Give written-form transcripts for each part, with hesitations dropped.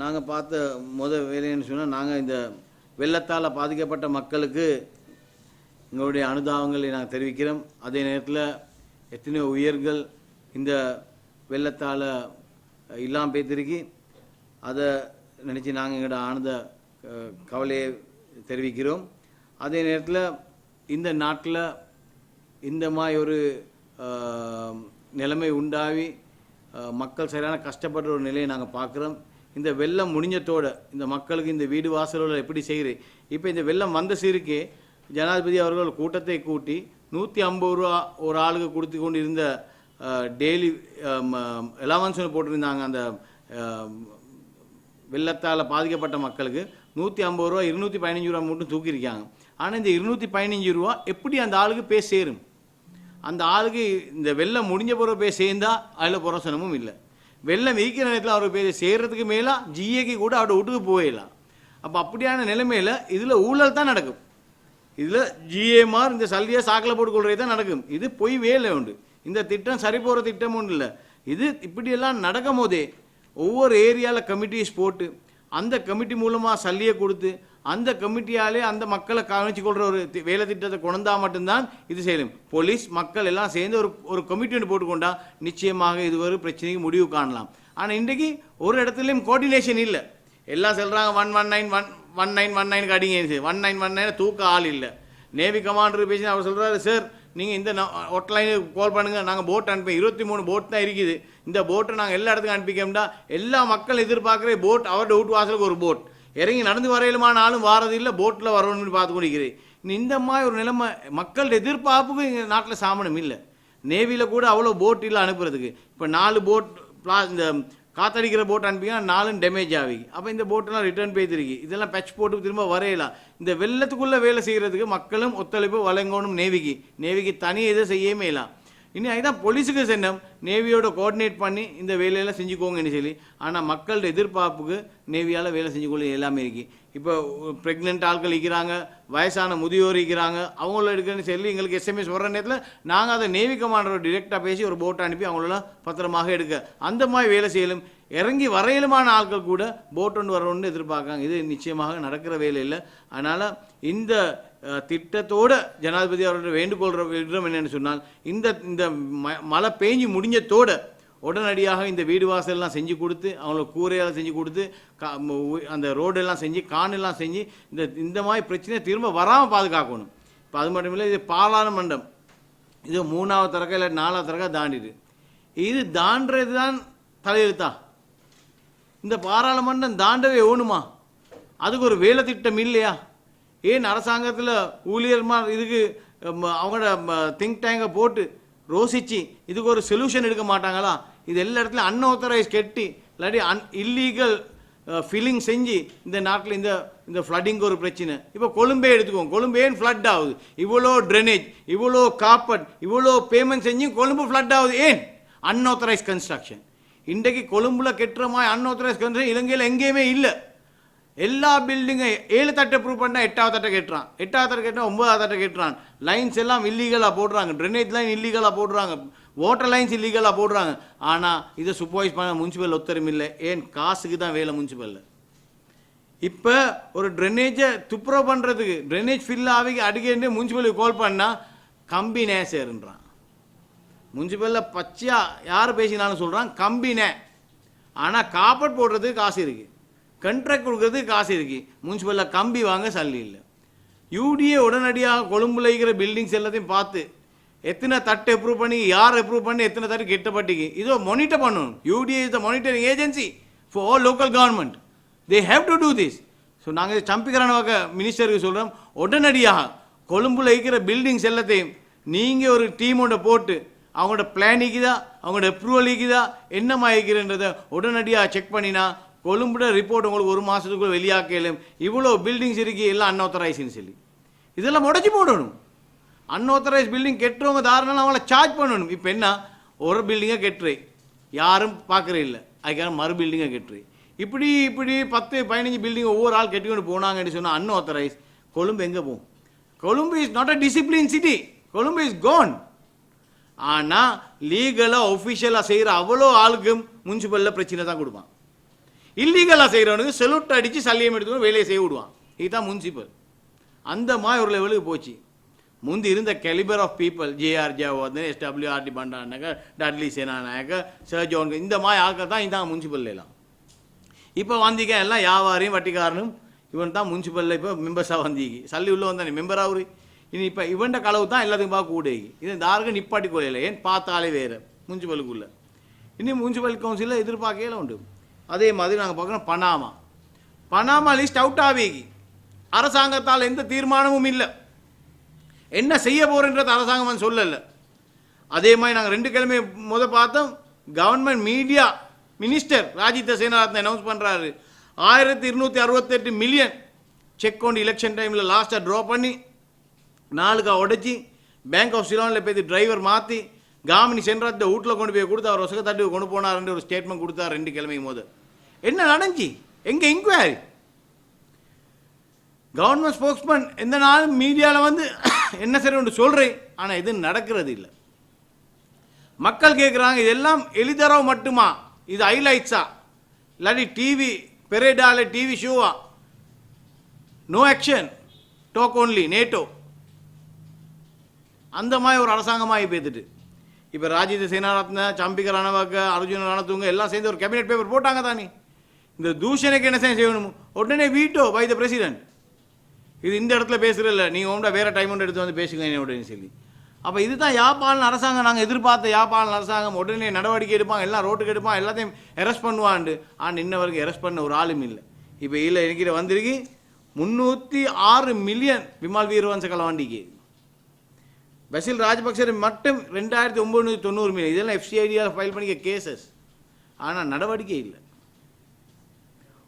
நாங்கள் பார்த்த வேலைன்னு சொன்னால் நாங்கள் இந்த வெள்ளத்தால் பாதிக்கப்பட்ட மக்களுக்கு எங்களுடைய அனுதாபங்களை நாங்கள் தெரிவிக்கிறோம். அதே நேரத்தில் எத்தனையோ உயிர்கள் இந்த வெள்ளத்தால் இல்லாமல் பேத்திருக்கி அதை நினச்சி நாங்கள் எங்களோட ஆனந்த கவலையை தெரிவிக்கிறோம். அதே நேரத்தில் இந்த நாட்டில் இந்த மாதிரி ஒரு நிலைமை உண்டாகி மக்கள் சரியான கஷ்டப்படுற ஒரு நிலையை நாங்கள் பார்க்குறோம். இந்த வெள்ளம் முடிஞ்சத்தோட இந்த மக்களுக்கு இந்த வீடு வாசலோடு எப்படி செய்கிறேன். இப்போ இந்த வெள்ளம் வந்த சீருக்கே ஜனாதிபதி அவர்கள் கூட்டத்தை கூட்டி 150 ரூபா ஒரு ஆளுக்கு கொடுத்து கொண்டு இருந்த டெய்லி அலவன்ஸ் போட்டிருந்தாங்க. அந்த வெள்ளத்தால் பாதிக்கப்பட்ட மக்களுக்கு 150 ரூபா 215 ரூபா மட்டும் தூக்கியிருக்காங்க. ஆனால் இந்த 215 ரூபா எப்படி அந்த ஆளுக்கு போய் சேரும்? அந்த ஆளுக்கு இந்த வெள்ளம் முடிஞ்ச பிறகு போய் சேர்ந்தா அதில் புரோசனமும் இல்லை. வெள்ளம் இருக்கிற நேரத்தில் அவர் போய் சேர்றதுக்கு மேலே ஜிஏக்கு கூட அவரோட வீட்டுக்கு போயிடலாம். அப்போ அப்படியான நிலைமையில் இதில் ஊழல் தான் நடக்கும். இதில் ஜிஏமார் இந்த சல்லியை சாக்கில் போட்டு கொள்றது தான் நடக்கும். இது பொய் வேலை உண்டு. இந்த திட்டம் சரி போகிற திட்டம் ஒன்றும் இல்லை. இது இப்படியெல்லாம் நடக்கும் போதே ஒவ்வொரு ஏரியாவில் கமிட்டிஸ் போட்டு அந்த கமிட்டி மூலமாக சல்லியை கொடுத்து அந்த கமிட்டியாலே அந்த மக்களை கவனிச்சு கொள்கிற ஒரு வேலை திட்டத்தை கொண்டா மட்டும்தான் இது செய்யணும். போலீஸ் மக்கள் எல்லாம் சேர்ந்து ஒரு கமிட்டி ஒன்று போட்டுக்கொண்டா நிச்சயமாக இது ஒரு பிரச்சனைக்கு முடிவு காணலாம். ஆனால் இன்றைக்கு ஒரு இடத்துலையும் கோஆர்டினேஷன் இல்லை. எல்லாம் சொல்கிறாங்க 119 அடிங்க 1919 தூக்க ஆள் இல்லை. நேவி கமாண்டர் பேசி அவர் சொல்கிறாரு, சார் நீங்கள் இந்த ஹாட்லைனுக்கு கால் பண்ணுங்கள், நாங்கள் போட் அனுப்பி 23 போட் தான் இருக்குது. இந்த போட்டை நாங்கள் எல்லா இடத்துக்கும் அனுப்பிக்கோம்டா. எல்லா மக்கள் எதிர்பார்க்குற போட் அவரோட வீட்டு வாசலுக்கு ஒரு போட் இறங்கி நடந்து வரையிலுமான ஆளும் வாரது இல்லை, போட்டில் வரணும்னு பார்த்து கொண்டிருக்கிறேன். இந்த மாதிரி ஒரு நிலைமை மக்களோட எதிர்பார்ப்புக்கு எங்கள் நாட்டில் சாமனம் இல்லை. நேவியில் கூட அவ்வளோ போட் இல்லை அனுப்புறதுக்கு. இப்போ 4 போட் இந்த காத்தடிக்கிற போட் அனுப்பிங்கன்னா 4 டேமேஜ் ஆகி அப்போ இந்த போட்டெல்லாம் ரிட்டர்ன் போய்த்திருக்கு. இதெல்லாம் பட்ச் போட்டு திரும்ப வரையலாம். இந்த வெள்ளத்துக்குள்ளே வேலை செய்கிறதுக்கு மக்களும் ஒத்துழைப்பு வழங்கணும். நேவிக்கு தனியாக எதை செய்யவே இல்லை. இன்னும் அதுதான் போலீஸுக்கு சென்னம் நேவியோட கோஆர்டினேட் பண்ணி இந்த வேலையெல்லாம் செஞ்சுக்கோங்கன்னு சொல்லி. ஆனால் மக்களோட எதிர்பார்ப்புக்கு நேவியால் வேலை செஞ்சுக்கொள்ள எல்லாமே இருக்கு. இப்போ ப்ரெக்னென்ட் ஆட்கள் இருக்கிறாங்க, வயசான முதியோர் இருக்கிறாங்க, அவங்கள எடுக்கணும்னு சொல்லி எங்களுக்கு எஸ்எம்எஸ் வர்ற நேரத்தில் நாங்கள் அதை நேவி கமாண்டரோட டிரெக்டாக பேசி ஒரு போட்டை அனுப்பி அவங்களெல்லாம் பத்திரமாக எடுக்க அந்த மாதிரி வேலை செய்யலும். இறங்கி வரையிலுமான ஆட்கள் கூட போட் ஒன்று வரணும்னு எதிர்பார்க்காங்க. இது நிச்சயமாக நடக்கிற வேலை இல்லை. அதனால் இந்த திட்டத்தோடு ஜனாதிபதி அவர்களோட வேண்டுகோள்ற விடுறோம் என்னென்னு சொன்னால் இந்த மழை பெஞ்சு முடிஞ்சத்தோடு உடனடியாக இந்த வீடு வாசல்லாம் செஞ்சு கொடுத்து அவங்களுக்கு கூரையெல்லாம் செஞ்சு கொடுத்து அந்த ரோடெல்லாம் செஞ்சு காணெல்லாம் செஞ்சு இந்த மாதிரி பிரச்சனையை திரும்ப வராமல் பாதுகாக்கணும். இப்போ அது மட்டும் இல்லை, இது பாராளுமன்றம் இது 3வது தரக்கா இல்லை 4வது தரக்கா தாண்டிடு. இது தாண்டுறது தான் தலையெழுத்தா? இந்த பாராளுமன்றம் தாண்டவே ஓணுமா? அதுக்கு ஒரு வேலை திட்டம் இல்லையா? ஏன் அரசாங்கத்தில் ஊழியர்மார் இதுக்கு அவங்களோட திங்க் டேங்கை போட்டு ரோசிச்சு இதுக்கு ஒரு சொல்யூஷன் எடுக்க மாட்டாங்களா? இது எல்லா இடத்துலையும் அன்ஆத்தரைஸ் கெட்டி இல்லாட்டி இல்லீகல் ஃபில்லிங் செஞ்சு இந்த நாட்டில் இந்த ஃப்ளட்டிங்க்கு ஒரு பிரச்சனை. இப்போ கொழும்பே எடுத்துக்கோங்க, கொழும்பு ஏன் ஃப்ளட் ஆகுது? இவ்வளோ ட்ரெனேஜ், இவ்வளோ காப்பட், இவ்வளோ பேமெண்ட் செஞ்சு கொழும்பு ஃப்ளட் ஆகுது. ஏன்? Unauthorised construction. இன்றைக்கு கொழும்புல கெட்டுற மாதிரி அன்ஆத்தரைஸ் கன்ஸ்ட்ரக்ஷன் இலங்கையில் எங்கேயுமே இல்லை. எல்லா பில்டிங்கை 7 தட்டை ப்ரூவ் பண்ணால் 8வது தட்டை கட்டுறான், 8வது தட்டை கட்டினா 9வது தட்டை கட்டுறான். லைன்ஸ் எல்லாம் இல்லீகலாக போடுறாங்க, ட்ரெனேஜ் லைன் இல்லீகலாக போடுறாங்க, வாட்டர் லைன்ஸ் இல்லீகலாக போடுறாங்க. ஆனால் இதை சூப்பர்வைஸ் பண்ண முனிசிபல் ஒத்தரும் இல்லை. ஏன்? காசுக்கு தான் வேலை முனிசிபலில். இப்போ ஒரு ட்ரெனேஜை துப்புரவு பண்ணுறதுக்கு ட்ரெனேஜ் ஃபில் ஆகி அடிக்கடி முனிசிபலுக்கு கால் பண்ணால் கம்பி நேசருன்றான். முனிசிபலில் பச்சையாக யார் பேசினாலும் சொல்கிறான் கம்பினே. ஆனால் காப்பட் போடுறதுக்கு காசு இருக்குது, கண்ட்ராக்ட் கொடுக்கறதுக்கு காசு இருக்குது. முனிசிபலில் கம்பி வாங்க சல்லி இல்லை. யூடிஏ உடனடியாக கொழும்புல இருக்கிற பில்டிங்ஸ் எல்லாத்தையும் பார்த்து எத்தனை தட்டு அப்ரூவ் பண்ணி, யார் அப்ரூவ் பண்ணி, எத்தனை தட்டு கெட்டப்பட்டிக்கு இதோ மானிட்டர் பண்ணணும். UTA is the monitoring agency for all local government. They have to do this. So நாங்கள் சம்பிக்கிறானவாக்க மினிஸ்டருக்கு சொல்கிறோம், உடனடியாக கொழும்புல இருக்கிற பில்டிங்ஸ் எல்லாத்தையும் நீங்கள் ஒரு டீமோட போட்டு அவங்களோட பிளான் இருக்குதா, அவங்களோட அப்ரூவல் இருக்குதா, என்னமா இருக்கிறன்றதை உடனடியாக செக் பண்ணினா கொழும்புட ரிப்போர்ட் உங்களுக்கு 1 மாதத்துக்குள்ள வெளியாக்கலும். இவ்வளோ பில்டிங்ஸ் இருக்கு எல்லாம் அன்ஆத்தரைஸ்ன்னு சொல்லி இதெல்லாம் முடச்சி போடணும். அன்ஆத்தரைஸ் பில்டிங் கெட்டுறவங்க தாராளம் அவங்கள சார்ஜ் பண்ணணும். இப்போ என்ன, ஒரு பில்டிங்கை கெட்டுறே யாரும் பார்க்குறே இல்லை, அதுக்காக மறு பில்டிங்கை கெட்டுறே. இப்படி 10-15 பில்டிங் ஒவ்வொரு ஆள் கெட்டிக்கொண்டு போனாங்கன்னு சொன்னால் அன்ஆத்தரைஸ் கொழும்பு எங்கே போகும்? Colombo is not a discipline city. Colombo is gone. ஆனால் லீகலாக ஒஃபிஷியலாக செய்கிற அவ்வளோ ஆளுக்கும் முனிசிபலில் பிரச்சனை தான் கொடுப்பான். இல்லீகலாக செய்கிறவனுக்கு செலூட் அடித்து சல்லியம் எடுத்துக்கணும் வேலையை செய்ய விடுவான். இதுதான் முன்சிபல். அந்த மாதிரி ஒரு லெவலுக்கு போச்சு. முந்தி இருந்த calibre of people J R Jayewardene, S W R D Bandaranaike, Dudley Senanayake, sir John, இந்த மாதிரி ஆட்கள் தான் இதான் முன்சிபல் எல்லாம். இப்போ வந்திக்க எல்லாம் வியாபாரியும் வட்டிக்காரனும் இவன் தான் முன்சிபலில் இப்போ மெம்பர்ஸாக வந்திக்கு சல்லி உள்ள வந்தானே மெம்பராக ஒரு இனி இப்போ இவன்ட களவு தான் எல்லாத்துக்கும் பார்க்க கூடேக்கு. இது தாருக்கு நிப்பாட்டி கொள்ளையில் ஏன் பார்த்தாலே வேறு முன்சிபலுக்குள்ளே. இன்னும் முன்சிபல் கவுன்சிலில் எதிர்பார்க்கையில் உண்டு. அதே மாதிரி நாங்கள் பார்க்குறோம் பனாமா லிஸ்ட் அவுட் ஆகிக்கு அரசாங்கத்தால் எந்த தீர்மானமும் இல்லை. என்ன செய்ய போகிறன்றது அரசாங்கம் சொல்லலை. அதே மாதிரி நாங்கள் 2 கிழமை பார்த்தோம். Government media minister Rajitha Senaratne announce பண்ணுறாரு 1268 மில்லியன் செக் கொண்டு எலெக்ஷன் டைமில் லாஸ்ட்டாக ட்ரா பண்ணி 4 உடைச்சி பேங்க் ஆஃப் சிலோனில் போய் டிரைவர் மாற்றி காமினி சென்றாத்த வீட்டில் கொண்டு போய் கொடுத்து அவர் ஒசக தட்டு கொண்டு போனார்ன்ற ஒரு ஸ்டேட்மெண்ட் கொடுத்தார் 2 கிழமைக்கு என்ன நடந்துச்சு? எங்கே இன்கொயரி? கவர்மெண்ட் ஸ்போக்ஸ்மேன் எந்த நாளும் மீடியாவில் என்ன சரி ஒன்று சொல்கிறேன், ஆனால் இது நடக்கிறது இல்லை. மக்கள் கேட்குறாங்க இதெல்லாம் எளிதரவு மட்டுமா, இது ஹைலைட்ஸா, இல்லாட்டி டிவி பெரேடா, இல்லை டிவி ஷோவா? No action, talk only, NATO. அந்த மாதிரி ஒரு அரசாங்கமாகி பேத்துட்டு இப்போ ராஜித சேனாரத்ன, சம்பிக்க ரணவக்க, அர்ஜுன ரணத்துங்க எல்லாம் சேர்ந்து ஒரு கேபினெட் பேப்பர் போட்டாங்க தானே. இந்த தூஷணைக்கு என்ன செய்யணும்? உடனே வீட்டோ பை த பிரசிடென்ட். இது இந்த இடத்துல பேசுகிறதில்ல, நீங்கள் உண்டா வேறு டைம் ஒன்று எடுத்து வந்து பேசுங்க என்னோடனே சொல்லி. அப்போ இதுதான் யாழ்ப்பாண அரசாங்கம். நாங்கள் எதிர்பார்த்த யாழ்ப்பாண அரசாங்கம் உடனே நடவடிக்கை எடுப்பான், எல்லாம் ரோட்டுக்கு எடுப்பான், எல்லாத்தையும் அரெஸ்ட் பண்ணுவான்ண்டு. ஆனால் இன்ன வரைக்கும் அரெஸ்ட் பண்ண ஒரு ஆளும் இல்லை. இப்போ இதில் இருக்கிற வந்திருக்கு 306 மில்லியன் விமல் வீரவன்ச களவாண்டிக்கு. பசில் ராஜபக்சே மட்டும் 2990 மில்லியன். இதெல்லாம் எஃப்சிஐடியால் ஃபைல் பண்ணிக்க கேசஸ். ஆனால் நடவடிக்கை இல்லை.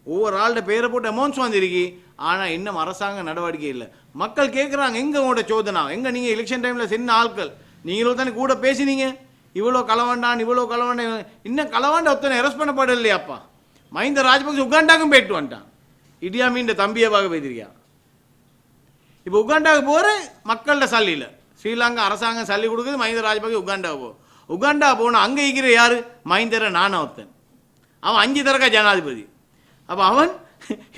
ஒவ்வொரு ஆள்கிட்ட பேரை போட்டு அமௌண்ட்ஸ் வந்திருக்கு, ஆனால் இன்னும் அரசாங்க நடவடிக்கை இல்லை. மக்கள் கேட்குறாங்க எங்கே உங்களோட சோதனா, எங்கே நீங்கள் எலெக்ஷன் டைமில் சின்ன ஆட்கள் நீங்களும் தானே கூட பேசினீங்க, இவ்வளோ களவாண்டான் இவ்வளோ களவாண்டான், இன்னும் களவாண்ட ஒருத்தனை அரெஸ்ட் பண்ணப்படலையாப்பா. மஹிந்த ராஜபக்சே உகாண்டாக்கும் போயிட்டு வந்துட்டான். இடியாமீன் தம்பியவாக போயிருக்கியா. இப்போ உகாண்டாவுக்கு போகிற மக்கள்கிட்ட சல்லியில் ஸ்ரீலங்கா அரசாங்கம் சல்லி கொடுக்குது. மஹிந்த ராஜபக்சே உகாண்டா போனால் அங்கே இருக்கிற யார்? மஹிந்தர நானா ஒருத்தன். அவன் 5 தரக்கா ஜனாதிபதி. அப்போ அவன்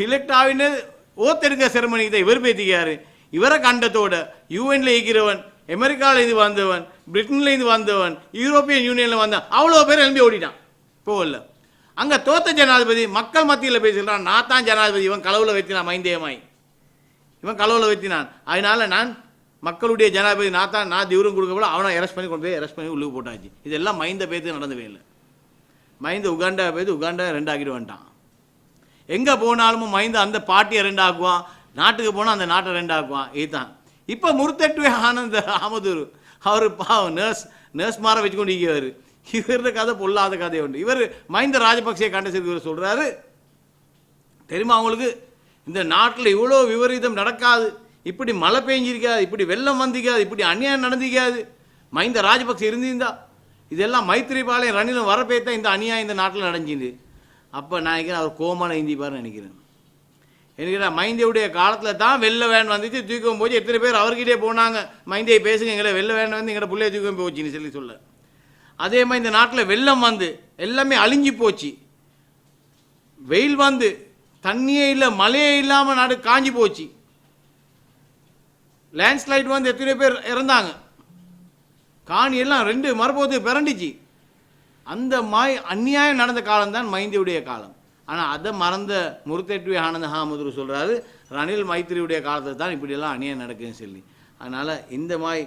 எலெக்ட் ஆகினு ஓத்தெடுக்க செரமனி இதை இவர் பேத்திக்காரு. இவரை கண்டத்தோட யூஎன்ல இருக்கிறவன், அமெரிக்காவில் இது வந்தவன், பிரிட்டனில் இது வந்தவன், யூரோப்பியன் யூனியனில் வந்தவன், அவ்வளோ பேர் எழுப்பி ஓடிட்டான். போகல. அங்கே தோத்த ஜனாதிபதி மக்கள் மத்தியில் பேசுகிறான், நான் தான் ஜனாதிபதி, இவன் களவில் வைத்தினான், மைந்தேமாய் இவன் களவில் வைத்தினான். அதனால நான் மக்களுடைய ஜனாதிபதி, நான் தீவிரம் கொடுக்கப்பட அவனை அரெஸ்ட் பண்ணி கொண்டு போய் அரெஸ்ட் பண்ணி உள்ளுக்கு போட்டாச்சு. இதெல்லாம் மைந்த பேத்து நடந்தவே இல்லை. மைந்த உகாண்டா பேத்து உகாண்டா 2 ஆக்கிட்டு வந்துட்டான். எங்கே போனாலும் மைந்த அந்த பார்ட்டியை 2 ஆக்குவான், நாட்டுக்கு போனால் அந்த நாட்டை 2 ஆக்குவான். இதுதான் இப்போ முருத்தெட்டுவே ஆனந்த ஆமதூர் அவர் பாவம் நர்ஸ் மாற வச்சுக்கொண்டு இருக்கிறார். இவருடைய கதை பொல்லாத கதை உண்டு. இவர் மஹிந்த ராஜபக்சே கண்டசிருக்கிறவர் சொல்கிறாரு, தெரியுமா அவங்களுக்கு இந்த நாட்டில் இவ்வளோ விபரீதம் நடக்காது, இப்படி மழை பெஞ்சிருக்காது, இப்படி வெள்ளம் வந்திக்காது, இப்படி அநியாயம் நடந்திக்காது. மஹிந்த ராஜபக்சே இருந்திருந்தா இதெல்லாம் மைத்திரிபாளையம் ரணிலும் வரப்பேத்தான் இந்த அநியாயம் இந்த நாட்டில் நடஞ்சிது. அப்போ நான் நினைக்கிறேன் அவர் கோமான இந்திப்பார்னு நினைக்கிறேன். மைந்தியுடைய காலத்தில் தான் வெள்ள வேன் வந்துச்சு, தூக்கம் போச்சு. எத்தனை பேர் அவர்கிட்டே போனாங்க, மைந்தியை பேசுங்க, எங்களை வெள்ள வேன் வந்து எங்களை பிள்ளைய தூக்கம் போச்சுன்னு சொல்லி சொல்ல. அதே மாதிரி இந்த நாட்டில் வெள்ளம் வந்து எல்லாமே அழிஞ்சு போச்சு. வெயில் வந்து தண்ணியே இல்லை, மழையே இல்லாமல் நாடு காஞ்சி போச்சு. லேண்ட்ஸ்லைட் வந்து எத்தனை பேர் இறந்தாங்க, காணி எல்லாம் 2 மரபோது பிறண்டிச்சு. அந்த மாய் அந்நியாயம் நடந்த காலம்தான் மைந்தியுடைய காலம். ஆனால் அதை மறந்த முருத்தெட்டுவே ஆனந்த ஹாமதுரு சொல்கிறாரு, ரணில் மைத்திரியுடைய காலத்தில் தான் இப்படியெல்லாம் அநியாயம் நடக்குதுன்னு சொல்லி. அதனால் இந்த மாதிரி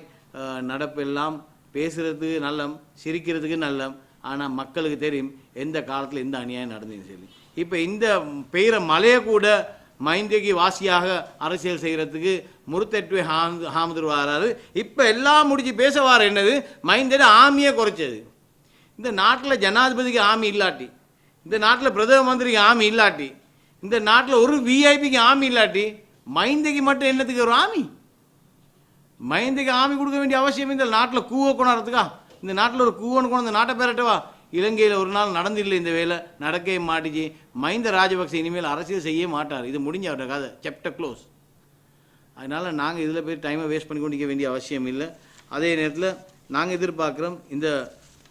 நடப்பெல்லாம் பேசுகிறதுக்கு நல்லம், சிரிக்கிறதுக்கு நல்லம். ஆனால் மக்களுக்கு தெரியும் எந்த காலத்தில் எந்த அநியாயம் நடந்ததுன்னு சொல்லி. இப்போ இந்த பெய்கிற மழையை கூட மைந்திக்கு வாசியாக அரசியல் செய்கிறதுக்கு முருத்தெட்டுவே ஹாமதுரு வராரு. இப்போ எல்லாம் முடிச்சு பேச வார என்னது, மைந்தோட ஆமியை குறைச்சது. இந்த நாட்டில் ஜனாதிபதிக்கு ஆமி இல்லாட்டி, இந்த நாட்டில் பிரதம மந்திரிக்கு ஆமி இல்லாட்டி, இந்த நாட்டில் ஒரு விஐபிக்கு ஆமி இல்லாட்டி, மைந்தைக்கு மட்டும் என்னத்துக்கு ஒரு ஆமி? மைந்தைக்கு ஆமி கொடுக்க வேண்டிய அவசியம் இந்த நாட்டில் கூவ கொண்டாடுறதுக்கா? இந்த நாட்டில் ஒரு கூவன்னு கொண்டு அந்த நாட்டை பேரட்டவா? இலங்கையில் ஒரு நாள் நடந்தில்லை இந்த வேலை, நடக்கவே மாட்டிச்சு. மஹிந்த ராஜபக்சே இனிமேல் அரசியல் செய்ய மாட்டார். இது முடிஞ்ச அவரோட கதை, சாப்டர் க்ளோஸ். அதனால் நாங்கள் இதில் போய் டைமை வேஸ்ட் பண்ணி கொண்டிருக்க வேண்டிய அவசியம் இல்லை. அதே நேரத்தில் நாங்கள் எதிர்பார்க்குறோம் இந்த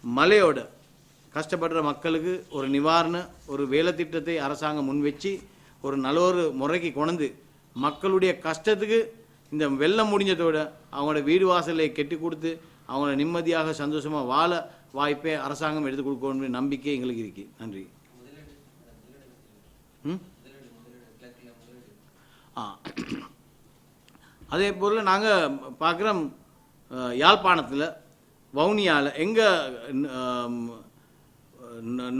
மழையோட கஷ்டப்படுற மக்களுக்கு ஒரு நிவாரண ஒரு வேலை திட்டத்தை அரசாங்கம் முன் வச்சு ஒரு நல்ல ஒரு முறைக்கு கொண்டு மக்களுடைய கஷ்டத்துக்கு இந்த வெள்ளம் முடிஞ்சதோட அவங்களோட வீடு வாசலை கெட்டி கொடுத்து அவங்கள நிம்மதியாக சந்தோஷமாக வாழ வாய்ப்பை அரசாங்கம் எடுத்து கொடுக்கணும்னு நம்பிக்கை எங்களுக்கு இருக்கு. நன்றி. அதே போல் நாங்கள் பார்க்குறோம் யாழ்ப்பாணத்தில் வவுனியாவில் எங்கள்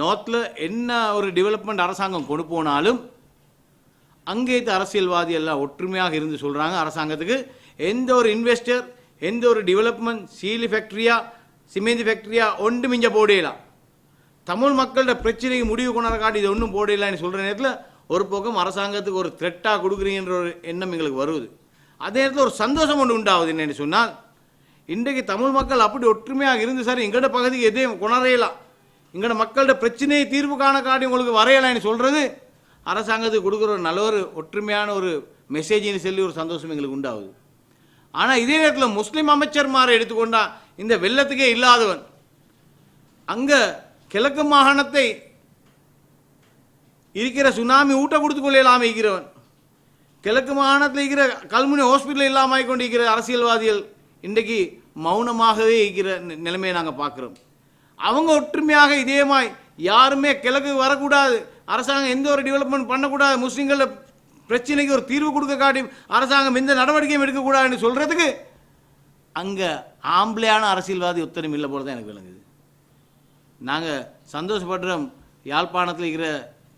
நார்த்தில் என்ன ஒரு டெவலப்மெண்ட் அரசாங்கம் கொண்டு போனாலும் அங்கே அரசியல்வாதி எல்லாம் ஒற்றுமையாக இருந்து சொல்கிறாங்க அரசாங்கத்துக்கு எந்த ஒரு இன்வெஸ்டர் எந்த ஒரு டெவலப்மெண்ட் சீலி ஃபேக்ட்ரியா சிமெண்ட் ஃபேக்ட்ரியா ஒன்று மிஞ்ச போடலாம் தமிழ் மக்களோட பிரச்சனைக்கு முடிவு கொண்டாட காட்டி இது ஒன்றும் போடலான்னு சொல்கிற நேரத்தில் ஒரு பக்கம் அரசாங்கத்துக்கு ஒரு த்ரெட்டாக கொடுக்குறீங்கன்ற ஒரு எண்ணம் எங்களுக்கு வருது. அதே நேரத்தில் ஒரு சந்தோஷம் ஒன்று உண்டாகுது. என்னென்னு சொன்னால் இன்றைக்கு தமிழ் மக்கள் அப்படி ஒற்றுமையாக இருந்து சார் எங்களோட பகுதிக்கு எதையும் கொணரையலாம் எங்களோட மக்களோட பிரச்சனையை தீர்வு காண காட்டி உங்களுக்கு வரையலான்னு சொல்கிறது அரசாங்கத்துக்கு கொடுக்குற ஒரு நல்ல ஒரு ஒற்றுமையான ஒரு மெசேஜின்னு சொல்லி ஒரு சந்தோஷம் எங்களுக்கு உண்டாகுது. ஆனால் இதே நேரத்தில் முஸ்லீம் அமைச்சர்மாரை எடுத்துக்கொண்டா இந்த வெள்ளத்துக்கே இல்லாதவன் அங்கே கிழக்கு மாகாணத்தை இருக்கிற சுனாமி ஊட்ட கொடுத்து கொள்ளலாமல் இருக்கிறவன் கிழக்கு மாகாணத்தில் இருக்கிற கல்முனை ஹாஸ்பிட்டல் இல்லாமல் கொண்டு இருக்கிற அரசியல்வாதிகள் இன்றைக்கு மௌனமாகவே இருக்கிற நிலைமையை நாங்கள் பார்க்குறோம். அவங்க ஒற்றுமையாக இதேமாய் யாருமே கிழக்கு வரக்கூடாது அரசாங்கம் எந்த ஒரு டெவலப்மெண்ட் பண்ணக்கூடாது முஸ்லீம்கள பிரச்சனைக்கு ஒரு தீர்வு கொடுக்க காட்டி அரசாங்கம் எந்த நடவடிக்கையும் எடுக்கக்கூடாதுன்னு சொல்கிறதுக்கு அங்கே ஆம்பளையான அரசியல்வாதி ஒத்தனம் இல்லை போல தான் எனக்கு விளங்குது. நாங்கள் சந்தோஷப்படுறோம் யாழ்ப்பாணத்தில் இருக்கிற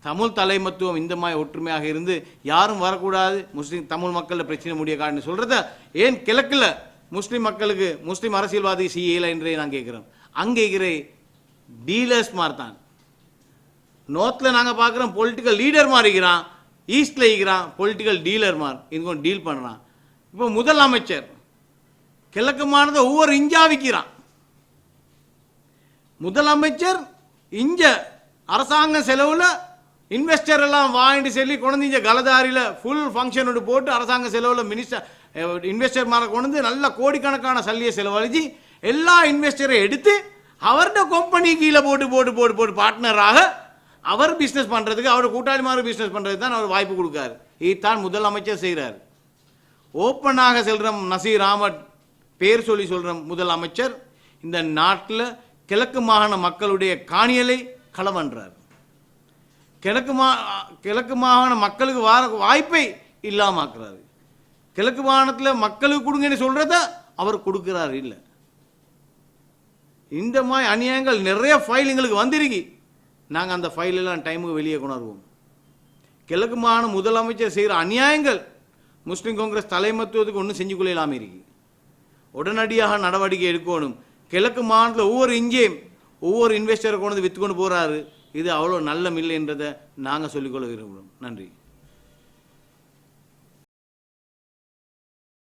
தமிழ் தலைமத்துவம் இந்த மாதிரி ஒற்றுமையாக இருந்து யாரும் வரக்கூடாது முஸ்லீம் தமிழ் மக்களில் பிரச்சனை முடிய காட்டுன்னு சொல்கிறத ஏன் கிழக்கில் முஸ்லீம் மக்களுக்கு முஸ்லீம் அரசியல்வாதி செய்யலை என்றே நான் கேட்குறோம். அங்கே இருக்கிற டீலர்ஸ் மாதிரி தான் நார்த்தில் நாங்கள் பார்க்குறோம் பொலிட்டிக்கல் லீடர் மாதிரி இருக்கிறான் ஈஸ்டில் இருக்கிறான் பொலிட்டிக்கல் டீலர் மாதிரி இதுக்கு டீல் பண்ணுறான். இப்போ முதல் அமைச்சர் கிழக்கு மாநிலத்தை ஒவ்வொரு இஞ்சா விற்கிறான். முதலமைச்சர் இஞ்ச அரசாங்க செலவில் இன்வெஸ்டர் எல்லாம் வாங்கிட்டு சொல்லி கொண்டு இங்கே கலதாரியில் ஃபுல் ஃபங்க்ஷன் போட்டு அரசாங்க செலவில் மினிஸ்டர் இன்வெஸ்டர் மேலே கொண்டு நல்ல கோடிக்கணக்கான சல்லியை செலவழிச்சு எல்லா இன்வெஸ்டரை எடுத்து அவர்கிட்ட கம்பெனி கீழே போட்டு போட்டு போட்டு போட்டு பார்ட்னராக அவர் பிஸ்னஸ் பண்ணுறதுக்கு அவர் கூட்டாளி மாதிரி பிஸ்னஸ் பண்ணுறதுக்கு தான் அவர் வாய்ப்பு கொடுக்காரு. இதுதான் முதலமைச்சர் செய்கிறார். ஓப்பனாக சொல்கிறோம் நசீர் அஹமட் பேர் சொல்லி சொல்கிறோம் முதலமைச்சர் இந்த நாட்டில் கிழக்கு மாகாண மக்களுடைய காணியலை களவன்றார். கிழக்கு மாகாண மக்களுக்கு வாய்ப்பை இல்லாமக்கிறாரு. கிழக்கு மாகாணத்தில் மக்களுக்கு கொடுங்கன்னு சொல்கிறத அவர் கொடுக்குறாரு இல்லை. இந்த மாதிரி அநியாயங்கள் நிறைய ஃபைல் எங்களுக்கு வந்திருக்கு. நாங்கள் அந்த ஃபைலெல்லாம் டைமுக்கு வெளியே கொணர்வோம். கிழக்கு மாகாண முதலமைச்சர் செய்கிற அநியாயங்கள் முஸ்லீம் காங்கிரஸ் தலைமத்துவத்துக்கு ஒன்றும் செஞ்சு கொள்ளலாமல் இருக்கு. உடனடியாக நடவடிக்கை எடுக்கணும். கிழக்கு மாகாணத்தில் ஒவ்வொரு இஞ்சையும் ஒவ்வொரு இன்வெஸ்டரை கொண்டு விற்று கொண்டு போகிறாரு. இது அவ்வளோ நல்ல மில்லைன்றதை நாங்கள் சொல்லிக்கொள்ள விரும்புகிறோம். நன்றி.